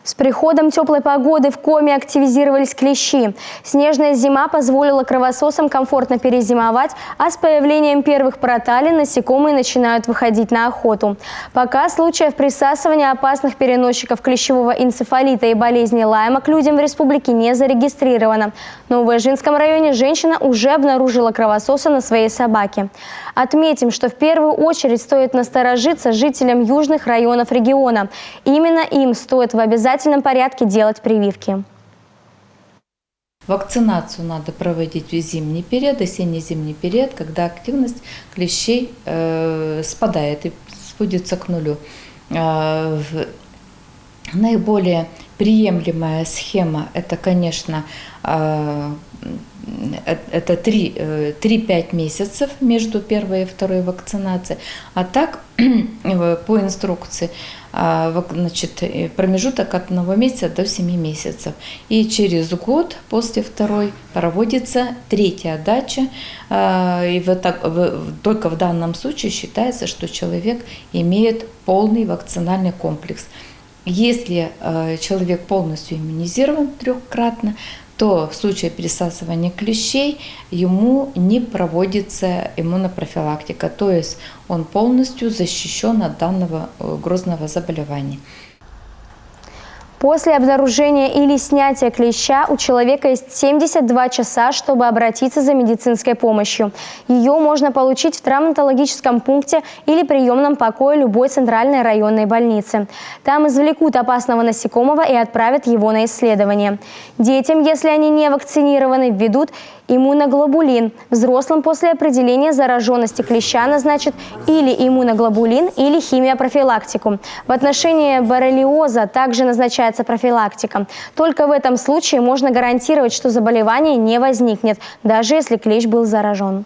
С приходом теплой погоды в Коми активизировались клещи. Снежная зима позволила кровососам комфортно перезимовать, а с появлением первых проталин насекомые начинают выходить на охоту. Пока случаев присасывания опасных переносчиков клещевого энцефалита и болезни Лайма к людям в республике не зарегистрировано. Но в Уэжинском районе женщина уже обнаружила кровососа на своей собаке. Отметим, что в первую очередь стоит насторожиться жителям южных районов региона. Именно им стоит в обязательном порядке делать прививки. Вакцинацию надо проводить в зимний период, осенне-зимний период, когда активность клещей спадает и сводится к нулю. Наиболее приемлемая схема – это, конечно, это 3-5 месяцев между первой и второй вакцинацией, а так по инструкции значит, промежуток от 1 месяца до 7 месяцев. И через год после второй проводится 3-я дача. И только в данном случае считается, что человек имеет полный вакцинальный комплекс. Если человек полностью иммунизирован 3-кратно, то в случае пересасывания клещей ему не проводится иммунопрофилактика, то есть он полностью защищен от данного грозного заболевания. После обнаружения или снятия клеща у человека есть 72 часа, чтобы обратиться за медицинской помощью. Ее можно получить в травматологическом пункте или приемном покое любой центральной районной больницы. Там извлекут опасного насекомого и отправят его на исследование. Детям, если они не вакцинированы, введут иммуноглобулин. Взрослым после определения зараженности клеща назначат или иммуноглобулин, или химиопрофилактику. В отношении боррелиоза также назначается профилактика. Только в этом случае можно гарантировать, что заболевание не возникнет, даже если клещ был заражен.